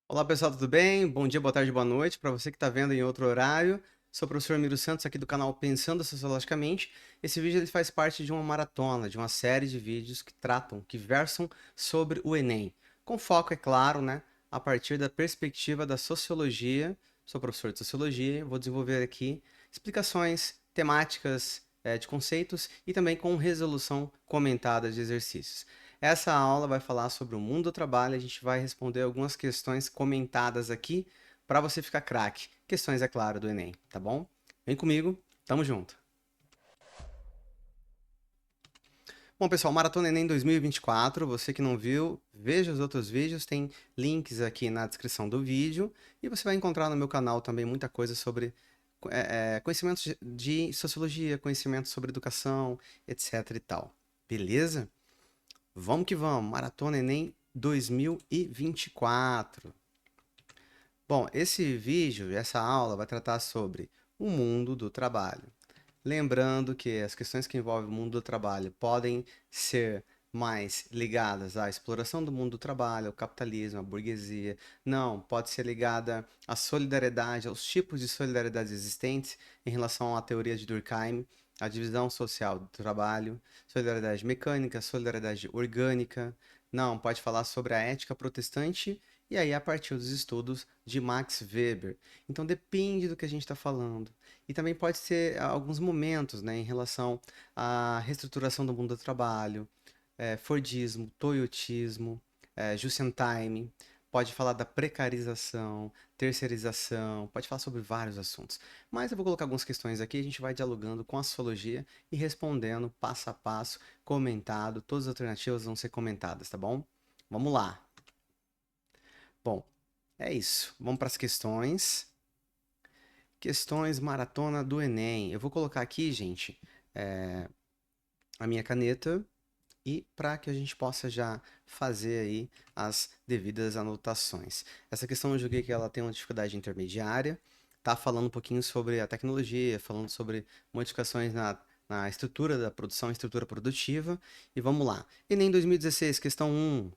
Olá pessoal, tudo bem? Bom dia, boa tarde, boa noite para você que está vendo em outro horário. Sou o professor Miro Santos aqui do canal Pensando Sociologicamente. Esse vídeo ele faz parte de uma maratona, de uma série de vídeos que tratam, que versam sobre o Enem. Com foco, é claro, né, a partir da perspectiva da sociologia. Sou professor de sociologia, vou desenvolver aqui explicações temáticas, de conceitos e também com resolução comentada de exercícios. Essa aula vai falar sobre o mundo do trabalho, a gente vai responder algumas questões comentadas aqui para você ficar craque. Questões, é claro, do Enem, tá bom? Vem comigo, tamo junto. Bom, pessoal, Maratona Enem 2024, você que não viu, veja os outros vídeos, tem links aqui na descrição do vídeo e você vai encontrar no meu canal também muita coisa sobre conhecimentos de sociologia, conhecimentos sobre educação, etc e tal. Beleza? Vamos que vamos, Maratona Enem 2024. Bom, esse vídeo, essa aula vai tratar sobre o mundo do trabalho. Lembrando que as questões que envolvem o mundo do trabalho podem ser mais ligadas à exploração do mundo do trabalho, ao capitalismo, à burguesia. Não, pode ser ligada à solidariedade, aos tipos de solidariedade existentes em relação à teoria de Durkheim, à divisão social do trabalho, solidariedade mecânica, solidariedade orgânica. Não, pode falar sobre a ética protestante e aí a partir dos estudos de Max Weber. Então depende do que a gente está falando. E também pode ser alguns momentos, né, em relação à reestruturação do mundo do trabalho, Fordismo, Toyotismo, Jusentime, pode falar da precarização, terceirização, pode falar sobre vários assuntos. Mas eu vou colocar algumas questões aqui, a gente vai dialogando com a sociologia e respondendo passo a passo, comentado, todas as alternativas vão ser comentadas, tá bom? Vamos lá. Bom, é isso. Vamos para as questões. Questões maratona do Enem. Eu vou colocar aqui, gente, a minha caneta e para que a gente possa já fazer aí as devidas anotações. Essa questão eu julguei que ela tem uma dificuldade intermediária, tá falando um pouquinho sobre a tecnologia, falando sobre modificações na estrutura da produção, estrutura produtiva, e vamos lá. Enem 2016, questão 1.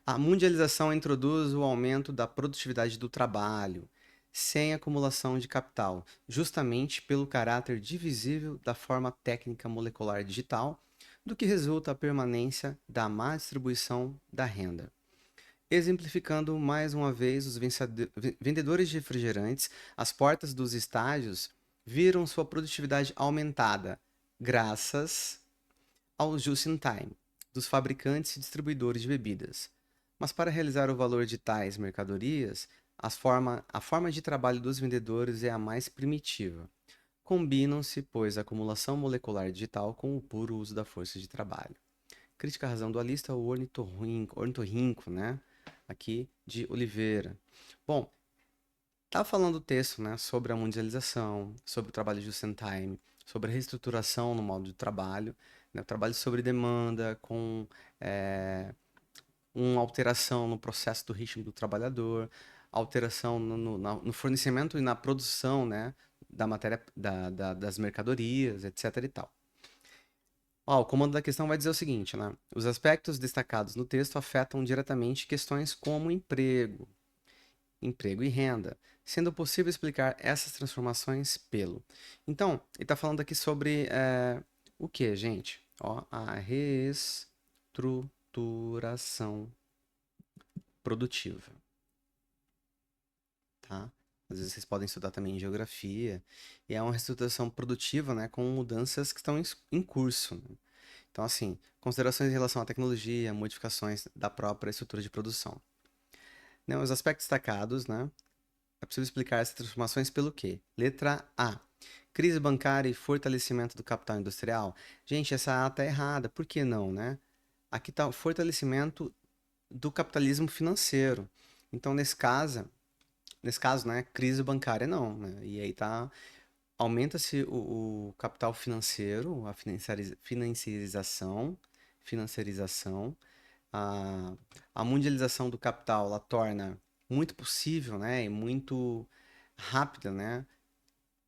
A mundialização introduz o aumento da produtividade do trabalho, sem acumulação de capital, justamente pelo caráter divisível da forma técnica molecular digital, do que resulta a permanência da má distribuição da renda. Exemplificando mais uma vez, os vendedores de refrigerantes às portas dos estádios viram sua produtividade aumentada, graças ao just-in-time dos fabricantes e distribuidores de bebidas. Mas para realizar o valor de tais mercadorias, a forma de trabalho dos vendedores é a mais primitiva. Combinam-se, pois, a acumulação molecular digital com o puro uso da força de trabalho. Crítica à razão dualista, o ornitorrinco, né? Aqui de Oliveira. Bom, tá falando o texto, né, sobre a mundialização, sobre o trabalho just in time, sobre a reestruturação no modo de trabalho, né, o trabalho sobre demanda, com uma alteração no processo do ritmo do trabalhador, alteração no fornecimento e na produção, né, da matéria, das mercadorias, etc e tal. Ó, o comando da questão vai dizer o seguinte, né? Os aspectos destacados no texto afetam diretamente questões como emprego e renda, sendo possível explicar essas transformações pelo. Então, ele está falando aqui sobre o que, gente? Ó, a reestruturação produtiva, tá? Às vezes vocês podem estudar também em geografia, e é uma reestruturação produtiva, né, com mudanças que estão em curso, né? Então, assim, considerações em relação à tecnologia, modificações da própria estrutura de produção. Né, os aspectos destacados, né, é possível explicar essas transformações pelo quê? Letra A. Crise bancária e fortalecimento do capital industrial. Gente, essa A tá errada. Por que não, né? Aqui está o fortalecimento do capitalismo financeiro. Então, nesse caso, né, crise bancária não, né? E aí tá, aumenta-se o capital financeiro, a financiarização, a, a mundialização do capital, ela torna muito possível, né, e muito rápida, né,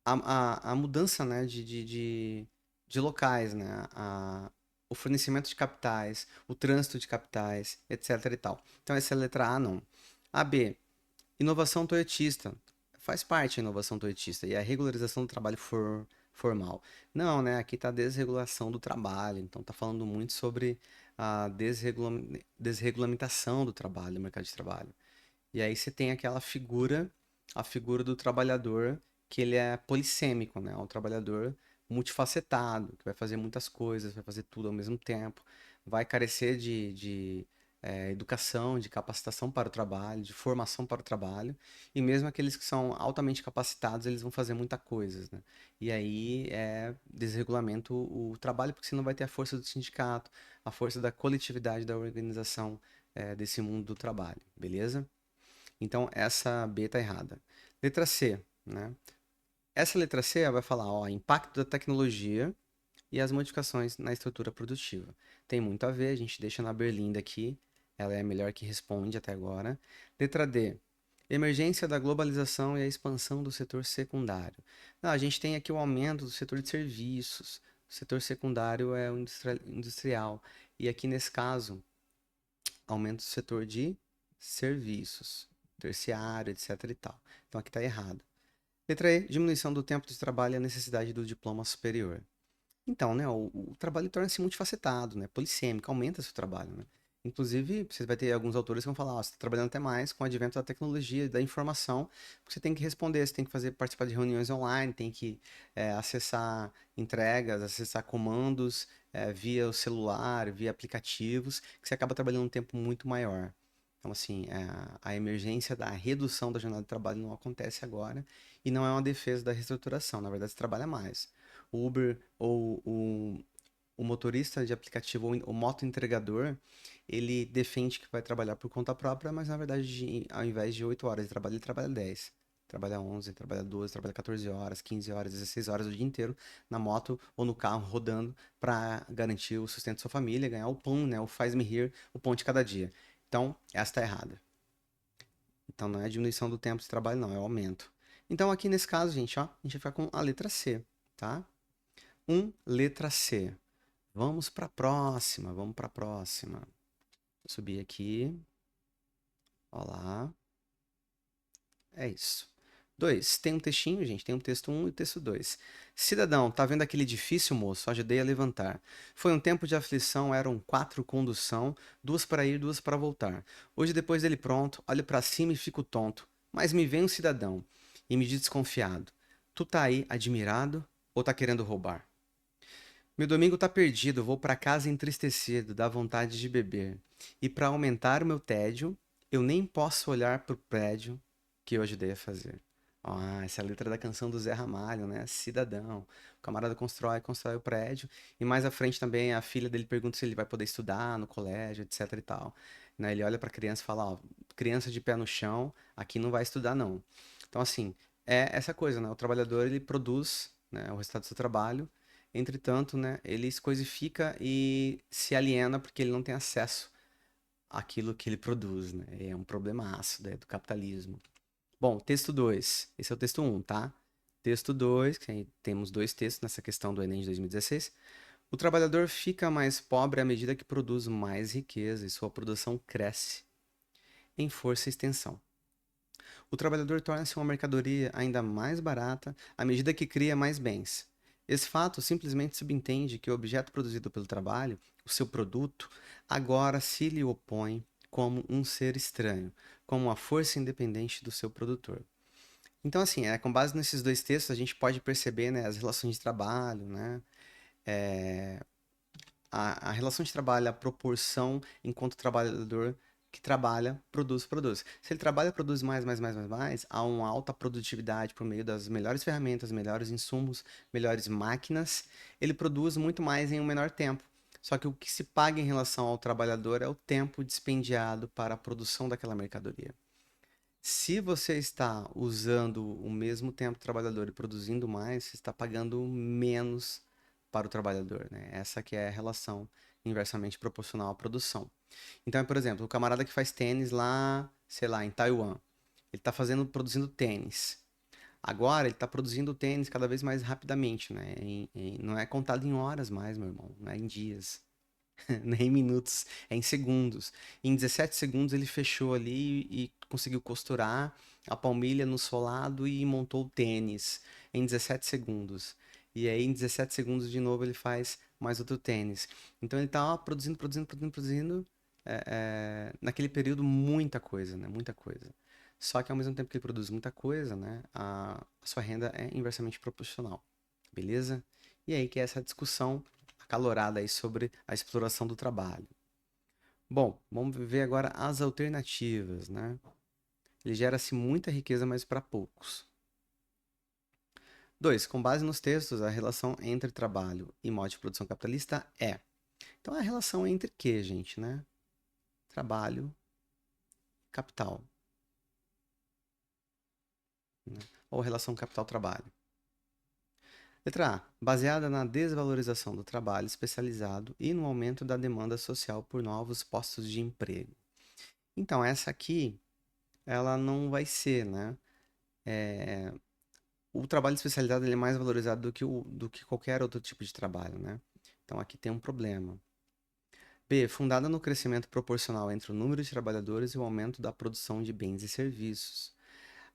a mudança, né, de locais, né, o fornecimento de capitais, o trânsito de capitais, etc e tal. Então essa é a letra A, não. A B, Inovação toyotista. Faz parte da inovação toyotista e a regularização do trabalho formal. Não, né? Aqui está a desregulação do trabalho. Então, está falando muito sobre a desregulamentação do trabalho, do mercado de trabalho. E aí você tem aquela figura, a figura do trabalhador, que ele é polissêmico, né? É um trabalhador multifacetado, que vai fazer muitas coisas, vai fazer tudo ao mesmo tempo, vai carecer de educação, de capacitação para o trabalho, de formação para o trabalho, e mesmo aqueles que são altamente capacitados, eles vão fazer muita coisas, né? E aí desregulamento o trabalho, porque você não vai ter a força do sindicato, a força da coletividade da organização desse mundo do trabalho, beleza? Então, essa B está errada. Letra C, né? Essa letra C vai falar, ó, impacto da tecnologia e as modificações na estrutura produtiva. Tem muito a ver, a gente deixa na berlinda aqui, ela é a melhor que responde até agora. Letra D, emergência da globalização e a expansão do setor secundário. Não, a gente tem aqui o aumento do setor de serviços, o setor secundário é o industrial. E aqui nesse caso, aumento do setor de serviços, terciário, etc e tal. Então aqui está errado. Letra E, diminuição do tempo de trabalho e a necessidade do diploma superior. Então, né, o trabalho torna-se multifacetado, né, polissêmico, aumenta seu trabalho, né. Inclusive, você vai ter alguns autores que vão falar, ó, você está trabalhando até mais com o advento da tecnologia e da informação, porque você tem que responder, você tem que fazer, participar de reuniões online, tem que acessar entregas, acessar comandos via o celular, via aplicativos, que você acaba trabalhando um tempo muito maior. Então, assim, a emergência da redução da jornada de trabalho não acontece agora e não é uma defesa da reestruturação, na verdade, você trabalha mais. O Uber ou o motorista de aplicativo ou o moto entregador, ele defende que vai trabalhar por conta própria, mas na verdade, ao invés de 8 horas de trabalho, ele trabalha 10. Trabalha 11, trabalha 12, trabalha 14 horas, 15 horas, 16 horas o dia inteiro na moto ou no carro rodando para garantir o sustento da sua família, ganhar o pão, né? O faz-me rir, o pão de cada dia. Então, essa está errada. Então, não é diminuição do tempo de trabalho, não, é o aumento. Então, aqui nesse caso, gente, ó, a gente vai ficar com a letra C, tá? Letra C. Vamos para a próxima, vamos para a próxima. Vou subir aqui. Olá. É isso. 2. Tem um textinho, gente. Tem um texto 1 e texto 2. Cidadão, tá vendo aquele edifício, moço? Ajudei a levantar. Foi um tempo de aflição, eram 4 condução, 2 para ir, 2 para voltar. Hoje, depois dele pronto, olho para cima e fico tonto. Mas me vem um cidadão e me diz desconfiado. Tu tá aí admirado ou tá querendo roubar? Meu domingo tá perdido, vou para casa entristecido, dá vontade de beber. E para aumentar o meu tédio, eu nem posso olhar pro prédio que eu ajudei a fazer. Ah, essa é a letra da canção do Zé Ramalho, né? Cidadão. O camarada constrói o prédio. E mais à frente também a filha dele pergunta se ele vai poder estudar no colégio, etc e tal. Né? Ele olha para a criança e fala, ó, criança de pé no chão, aqui não vai estudar não. Então assim, é essa coisa, né? O trabalhador ele produz, né, o resultado do seu trabalho. Entretanto, né, ele se coisifica e se aliena porque ele não tem acesso àquilo que ele produz, né? É um problemaço, né, do capitalismo. Bom, texto 2. Esse é o texto 1, tá? Texto 2, que aí temos dois textos nessa questão do Enem de 2016. O trabalhador fica mais pobre à medida que produz mais riqueza e sua produção cresce em força e extensão. O trabalhador torna-se uma mercadoria ainda mais barata à medida que cria mais bens. Esse fato simplesmente subentende que o objeto produzido pelo trabalho, o seu produto, agora se lhe opõe como um ser estranho, como uma força independente do seu produtor. Então, assim, com base nesses dois textos, a gente pode perceber, né, as relações de trabalho, né, a relação de trabalho, a proporção enquanto trabalhador que trabalha, produz. Se ele trabalha, produz mais, há uma alta produtividade por meio das melhores ferramentas, melhores insumos, melhores máquinas, ele produz muito mais em um menor tempo. Só que o que se paga em relação ao trabalhador é o tempo dispendiado para a produção daquela mercadoria. Se você está usando o mesmo tempo do trabalhador e produzindo mais, você está pagando menos para o trabalhador, né? Essa que é a relação inversamente proporcional à produção. Então, por exemplo, o camarada que faz tênis lá, sei lá, em Taiwan, ele está produzindo tênis. Agora ele está produzindo tênis cada vez mais rapidamente, né? Não é contado em horas mais, meu irmão, não é em dias. Nem em minutos, é em segundos. Em 17 segundos ele fechou ali e conseguiu costurar a palmilha no solado e montou o tênis em 17 segundos. E aí em 17 segundos de novo ele faz mais outro tênis. Então ele tá produzindo naquele período muita coisa, né? Muita coisa. Só que ao mesmo tempo que ele produz muita coisa, né? A sua renda é inversamente proporcional. Beleza? E aí que é essa discussão acalorada aí sobre a exploração do trabalho. Bom, vamos ver agora as alternativas, né? Ele gera-se muita riqueza, mas para poucos. 2. Com base nos textos, a relação entre trabalho e modo de produção capitalista é. Então, a relação entre quê, gente, né? Trabalho, capital, né? Ou relação capital-trabalho. Letra A. Baseada na desvalorização do trabalho especializado e no aumento da demanda social por novos postos de emprego. Então, essa aqui, ela não vai ser, né? O trabalho especializado ele é mais valorizado do que qualquer outro tipo de trabalho, né? Então, aqui tem um problema. B. Fundada no crescimento proporcional entre o número de trabalhadores e o aumento da produção de bens e serviços.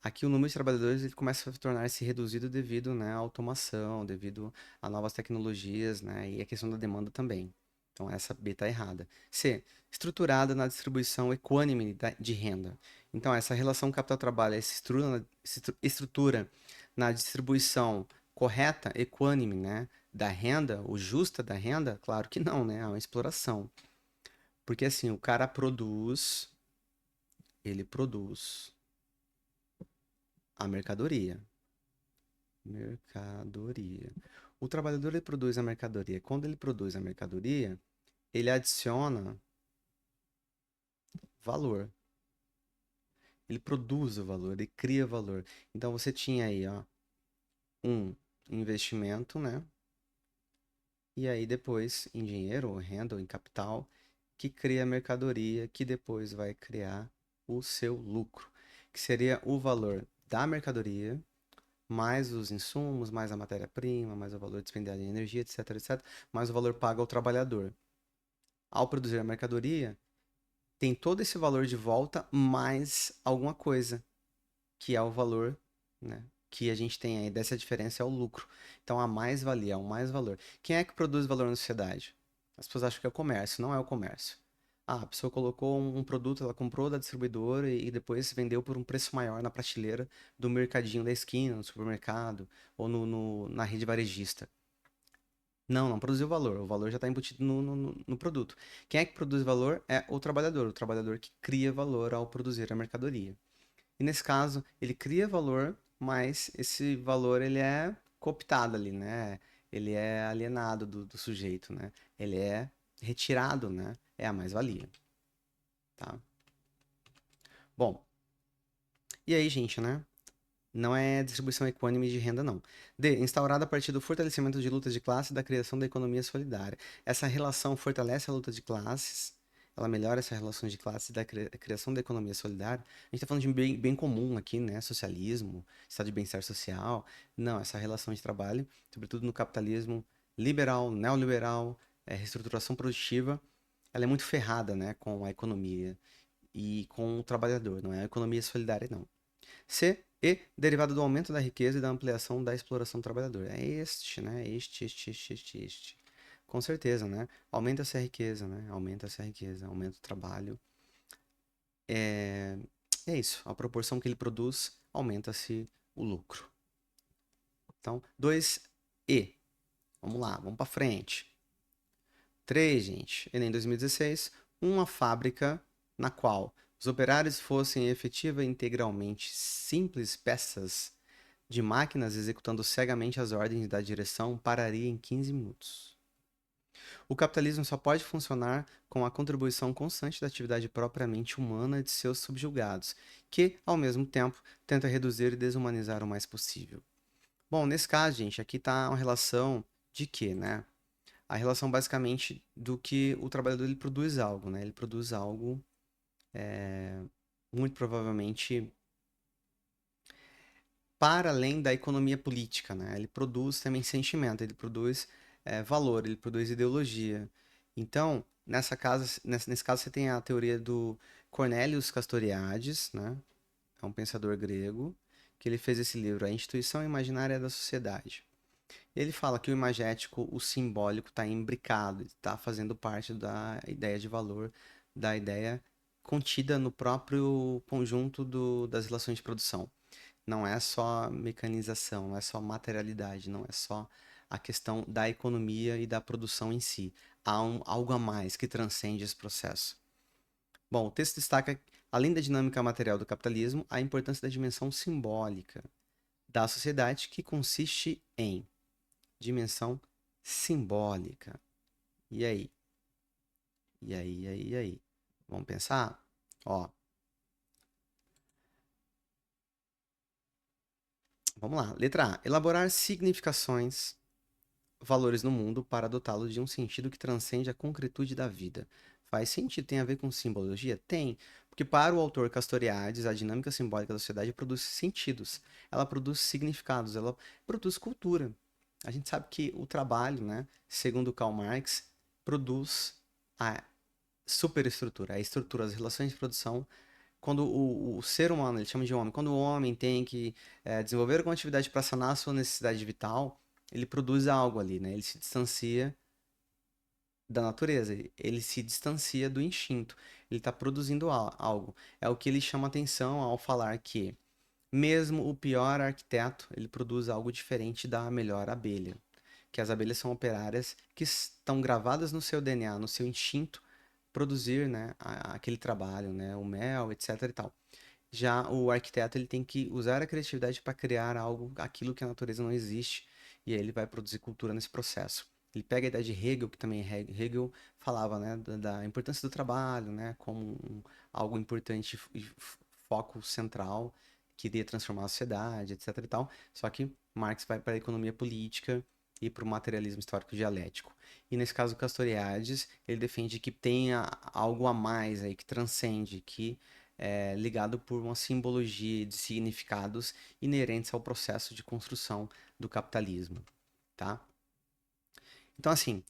Aqui o número de trabalhadores ele começa a tornar-se reduzido devido, né, à automação, devido a novas tecnologias, né, e a questão da demanda também. Então essa B está errada. C. Estruturada na distribuição equânime de renda. Então essa relação capital-trabalho se estrutura na distribuição correta, equânime, né, da renda, o justa da renda? Claro que não, né? É uma exploração. Porque assim, o cara produz, ele produz a mercadoria. Mercadoria. O trabalhador ele produz a mercadoria. Quando ele produz a mercadoria, ele adiciona valor. Ele produz o valor, ele cria valor. Então você tinha aí, ó, um investimento, né? E aí depois em dinheiro, ou renda, ou em capital, que cria a mercadoria, que depois vai criar o seu lucro, que seria o valor da mercadoria mais os insumos, mais a matéria-prima, mais o valor despendido em energia, etc, etc, mais o valor pago ao trabalhador. Ao produzir a mercadoria, tem todo esse valor de volta mais alguma coisa, que é o valor, né, que a gente tem aí dessa diferença é o lucro. Então a mais-valia, o mais valor. Quem é que produz valor na sociedade? As pessoas acham que é o comércio, não é o comércio. Ah, a pessoa colocou um produto, ela comprou da distribuidora e depois vendeu por um preço maior na prateleira do mercadinho da esquina, no supermercado ou na rede varejista. Não, não produziu valor. O valor já está embutido no produto. Quem é que produz valor é o trabalhador que cria valor ao produzir a mercadoria. E nesse caso, ele cria valor, mas esse valor ele é cooptado ali, né? Ele é alienado do sujeito, né? Ele é retirado, né? É a mais-valia, tá? Bom, e aí, gente, né? Não é distribuição equânime de renda, não. D. Instaurada a partir do fortalecimento de lutas de classe e da criação da economia solidária. Essa relação fortalece a luta de classes, ela melhora essa relação de classe e da criação da economia solidária. A gente está falando de um bem comum aqui, né? Socialismo, estado de bem-estar social. Não, essa relação de trabalho, sobretudo no capitalismo liberal, neoliberal, reestruturação produtiva, ela é muito ferrada, né? Com a economia e com o trabalhador, não é a economia solidária, não. C. E derivado do aumento da riqueza e da ampliação da exploração do trabalhador. É este, né? Este. Com certessa, né? Aumenta-se a riqueza, né? Aumenta-se a riqueza, aumenta o trabalho. É, é isso. A proporção que ele produz, aumenta-se o lucro. Então, 2E. Vamos lá, vamos para frente. 3, gente. Enem 2016. Uma fábrica na qual os operários fossem efetiva e integralmente simples peças de máquinas executando cegamente as ordens da direção pararia em 15 minutos. O capitalismo só pode funcionar com a contribuição constante da atividade propriamente humana de seus subjugados, que, ao mesmo tempo, tenta reduzir e desumanizar o mais possível. Bom, nesse caso, gente, aqui está uma relação de quê, né? A relação basicamente do que o trabalhador ele produz algo, né? Ele produz algo muito provavelmente para além da economia política, né? Ele produz também sentimento, ele produz valor, ele produz ideologia. Então, Nesse caso, você tem a teoria do Cornelius Castoriadis, né? É um pensador grego, que ele fez esse livro, A Instituição Imaginária da Sociedade. Ele fala que o imagético, o simbólico, está imbricado, está fazendo parte da ideia de valor, da ideia contida no próprio conjunto das relações de produção. Não é só mecanização, não é só materialidade, não é só a questão da economia e da produção em si. Há algo a mais que transcende esse processo. Bom, o texto destaca, além da dinâmica material do capitalismo, a importância da dimensão simbólica da sociedade, que consiste em dimensão simbólica. E aí? E aí, e aí, e aí? Vamos pensar? Ó, vamos lá. Letra A. Elaborar significações, valores no mundo para dotá-los de um sentido que transcende a concretude da vida. Faz sentido? Tem a ver com simbologia? Tem. Porque para o autor Castoriadis, a dinâmica simbólica da sociedade produz sentidos. Ela produz significados, ela produz cultura. A gente sabe que o trabalho, né, segundo Karl Marx, produz a superestrutura, a estrutura, as relações de produção. Quando o ser humano, ele chama de homem, quando o homem tem que desenvolver alguma atividade para sanar a sua necessidade vital, ele produz algo ali, né? Ele se distancia da natureza, ele se distancia do instinto, ele está produzindo algo. É o que ele chama atenção ao falar que mesmo o pior arquiteto, ele produz algo diferente da melhor abelha. Que as abelhas são operárias que estão gravadas no seu DNA, no seu instinto, produzir, né, aquele trabalho, né, o mel, etc e tal. Já o arquiteto, ele tem que usar a criatividade para criar algo, aquilo que a natureza não existe, e aí ele vai produzir cultura nesse processo. Ele pega a ideia de Hegel, que também Hegel falava, né, da importância do trabalho, né, como algo importante e foco central, que iria transformar a sociedade, etc e tal. Só que Marx vai para a economia política e para o materialismo histórico dialético. E nesse caso, Castoriadis, ele defende que tenha algo a mais aí, que transcende, que ligado por uma simbologia de significados inerentes ao processo de construção do capitalismo, tá? Então, assim,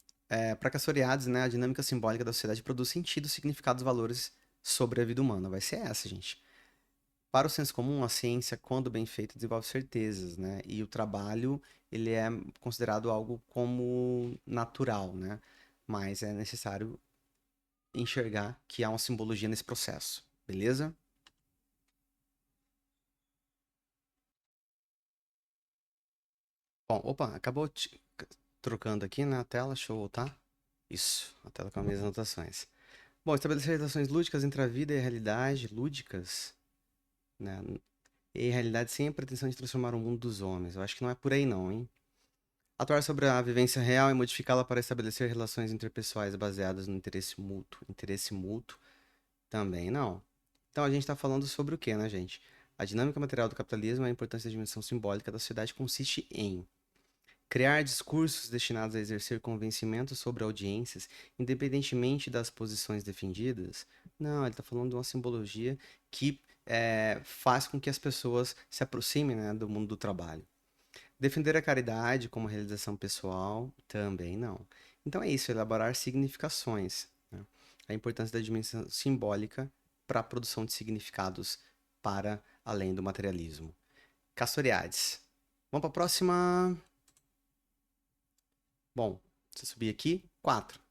para Castoriadis, né, a dinâmica simbólica da sociedade produz sentido, significados, valores sobre a vida humana. Vai ser essa, gente. Para o senso comum, a ciência, quando bem feita, desenvolve certezas, né? E o trabalho, ele é considerado algo como natural, né? Mas é necessário enxergar que há uma simbologia nesse processo, beleza? Bom, opa, acabou trocando aqui na tela, deixa eu voltar. Isso, a tela com as minhas anotações. Bom, estabelecer relações lúdicas entre a vida e a realidade, lúdicas, né? E a realidade sem a pretensão de transformar o mundo dos homens. Eu acho que não é por aí não, hein? Atuar sobre a vivência real e modificá-la para estabelecer relações interpessoais baseadas no interesse mútuo. Interesse mútuo também não. Então a gente está falando sobre o que, né, gente? A dinâmica material do capitalismo e a importância da dimensão simbólica da sociedade consiste em criar discursos destinados a exercer convencimento sobre audiências, independentemente das posições defendidas? Não, ele está falando de uma simbologia que faz com que as pessoas se aproximem, né, do mundo do trabalho. Defender a caridade como realização pessoal? Também não. Então é isso, elaborar significações, né? A importância da dimensão simbólica para a produção de significados para além do materialismo. Castoriades. Vamos para a próxima. Bom, se eu subir aqui, 4.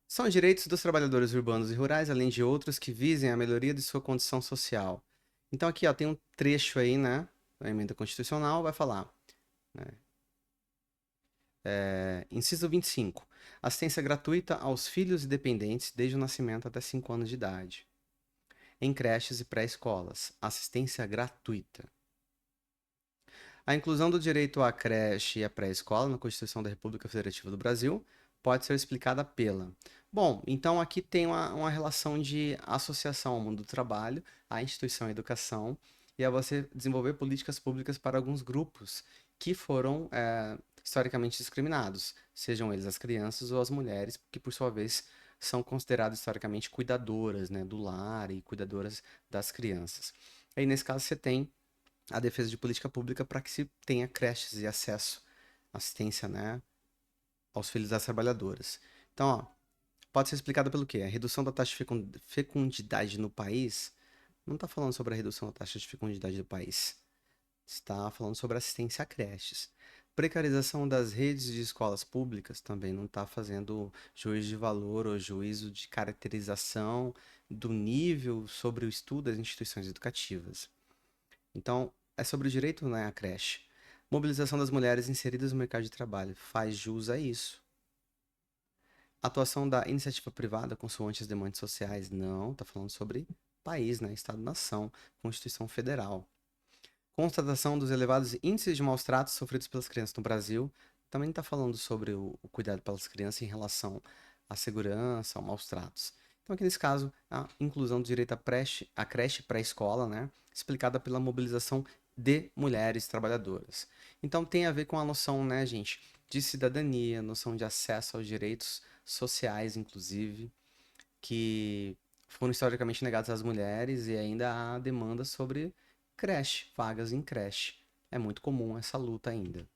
São direitos dos trabalhadores urbanos e rurais, além de outros que visem a melhoria de sua condição social. Então aqui, ó, tem um trecho aí, né? A emenda constitucional vai falar, né? Inciso 25. Assistência gratuita aos filhos e dependentes desde o nascimento até 5 anos de idade. Em creches e pré-escolas. Assistência gratuita. A inclusão do direito à creche e à pré-escola na Constituição da República Federativa do Brasil pode ser explicada pela. Bom, então aqui tem uma relação de associação ao mundo do trabalho, à instituição à educação e a você desenvolver políticas públicas para alguns grupos que foram historicamente discriminados, sejam eles as crianças ou as mulheres, que por sua vez são consideradas historicamente cuidadoras, né, do lar e cuidadoras das crianças. Aí nesse caso você tem a defesa de política pública para que se tenha creches e acesso, assistência, né, aos filhos das trabalhadoras. Então, ó, pode ser explicada pelo quê? A redução da taxa de fecundidade no país não está falando sobre a redução da taxa de fecundidade do país. Está falando sobre assistência a creches. Precarização das redes de escolas públicas também não está fazendo juízo de valor ou juízo de caracterização do nível sobre o estudo das instituições educativas. Então, é sobre o direito, né, à creche. Mobilização das mulheres inseridas no mercado de trabalho faz jus a isso. Atuação da iniciativa privada consoante as demandas sociais. Não, está falando sobre país, né, Estado-nação, Constituição Federal. Constatação dos elevados índices de maus tratos sofridos pelas crianças no Brasil. Também está falando sobre o cuidado pelas crianças em relação à segurança, aos maus tratos. Então, aqui nesse caso, a inclusão do direito à creche pré-escola, né, explicada pela mobilização de mulheres trabalhadoras. Então, tem a ver com a noção, né, gente, de cidadania, noção de acesso aos direitos sociais, inclusive, que foram historicamente negados às mulheres e ainda há demanda sobre creche, vagas em creche. É muito comum essa luta ainda.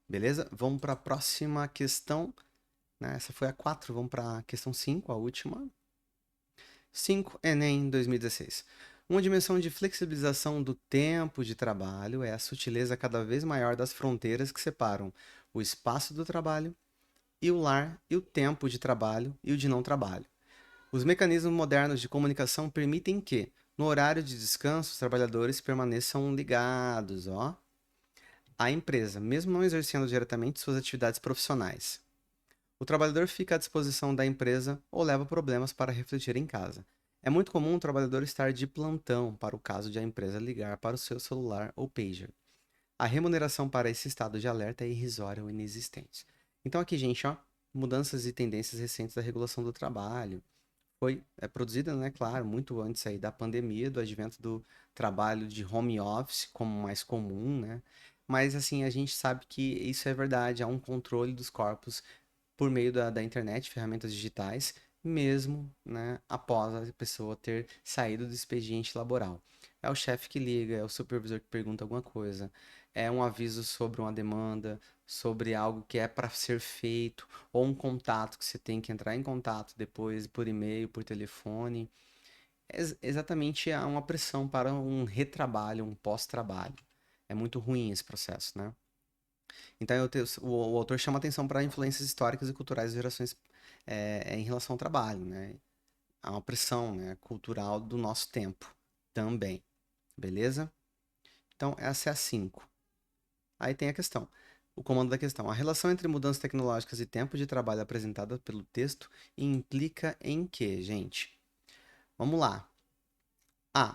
Beleza? Vamos para a próxima questão. Né? Essa foi a 4, vamos para a questão 5, a última. 5, Enem 2016. Uma dimensão de flexibilização do tempo de trabalho é a sutileza cada vez maior das fronteiras que separam o espaço do trabalho e o lar e o tempo de trabalho e o de não trabalho. Os mecanismos modernos de comunicação permitem que, no horário de descanso, os trabalhadores permaneçam ligados, à empresa, mesmo não exercendo diretamente suas atividades profissionais. O trabalhador fica à disposição da empresa ou leva problemas para refletir em casa. É muito comum o trabalhador estar de plantão para o caso de a empresa ligar para o seu celular ou pager. A remuneração para esse estado de alerta é irrisória ou inexistente. Então aqui, gente, mudanças e tendências recentes da regulação do trabalho. Foi produzida, né, claro, muito antes aí da pandemia, do advento do trabalho de home office como mais comum, né? Mas assim, a gente sabe que isso é verdade, há um controle dos corpos por meio da internet, ferramentas digitais, mesmo, né, após a pessoa ter saído do expediente laboral. É o chefe que liga, é o supervisor que pergunta alguma coisa, é um aviso sobre uma demanda, sobre algo que é para ser feito, ou um contato que você tem que entrar em contato depois por e-mail, por telefone. É exatamente há uma pressão para um retrabalho, um pós-trabalho. É muito ruim esse processo, né? Então o autor chama atenção para influências históricas e culturais das gerações em relação ao trabalho, né? Há uma pressão, né, cultural do nosso tempo também, beleza? Então essa é a 5. Aí tem a questão, o comando da questão. A relação entre mudanças tecnológicas e tempo de trabalho apresentada pelo texto implica em que, gente? Vamos lá.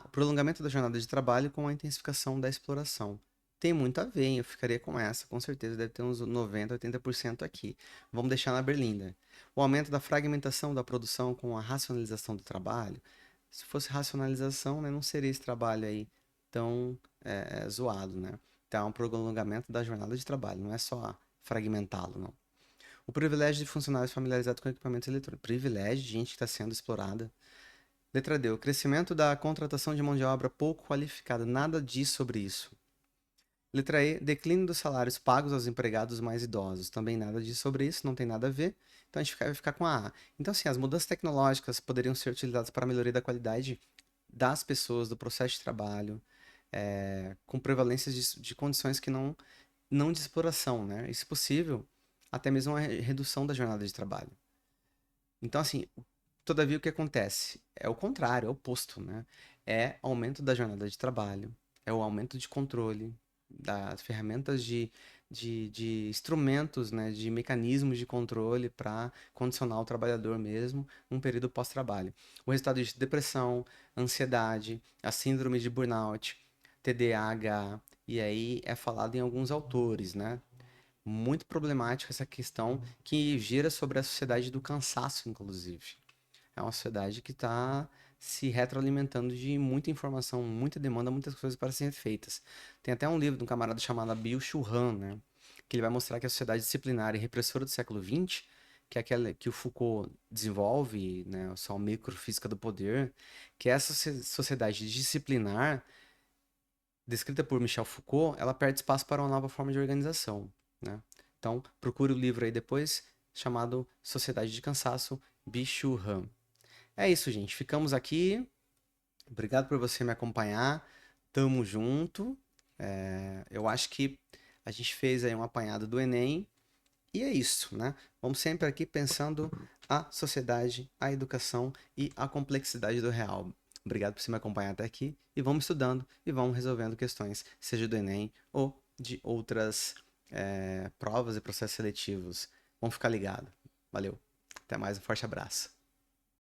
O prolongamento da jornada de trabalho com a intensificação da exploração. Tem muito a ver, hein? Eu ficaria com essa, com certeza deve ter uns 90, 80% aqui. Vamos deixar na berlinda. O aumento da fragmentação da produção com a racionalização do trabalho. Se fosse racionalização, né, não seria esse trabalho aí tão zoado, né? Então, é um prolongamento da jornada de trabalho, não é só fragmentá-lo, não. O privilégio de funcionários familiarizados com equipamentos eletrônicos. Privilégio de gente que está sendo explorada. Letra D. O crescimento da contratação de mão de obra pouco qualificada. Nada diz sobre isso. Letra E. Declínio dos salários pagos aos empregados mais idosos. Também nada diz sobre isso, não tem nada a ver. Então a gente vai ficar com a A. Então, assim, as mudanças tecnológicas poderiam ser utilizadas para a melhoria da qualidade das pessoas, do processo de trabalho, com prevalência de condições que não de exploração, né? E, se possível, até mesmo a redução da jornada de trabalho. Então, assim, todavia o que acontece? É o contrário, é o oposto, né? É aumento da jornada de trabalho, é o aumento de controle, das ferramentas de instrumentos, né, de mecanismos de controle para condicionar o trabalhador mesmo num período pós-trabalho. O resultado de depressão, ansiedade, a síndrome de burnout, TDAH, e aí é falado em alguns autores, né? Muito problemática essa questão que gira sobre a sociedade do cansaço, inclusive. É uma sociedade que está se retroalimentando de muita informação, muita demanda, muitas coisas para serem feitas. Tem até um livro de um camarada chamado Bill Churran, né? Que ele vai mostrar que a sociedade disciplinar e repressora do século XX, que é aquela que o Foucault desenvolve, né? Só a microfísica do poder, que essa sociedade disciplinar, descrita por Michel Foucault, ela perde espaço para uma nova forma de organização, né? Então, procure o livro aí depois, chamado Sociedade de Cansaço, Bicho-Han. É isso, gente. Ficamos aqui. Obrigado por você me acompanhar. Tamo junto. Eu acho que a gente fez aí um apanhado do Enem. E é isso, né? Vamos sempre aqui pensando a sociedade, a educação e a complexidade do real. Obrigado por você me acompanhar até aqui. E vamos estudando e vamos resolvendo questões, seja do Enem ou de outras provas e processos seletivos. Vamos ficar ligado. Valeu. Até mais, um forte abraço.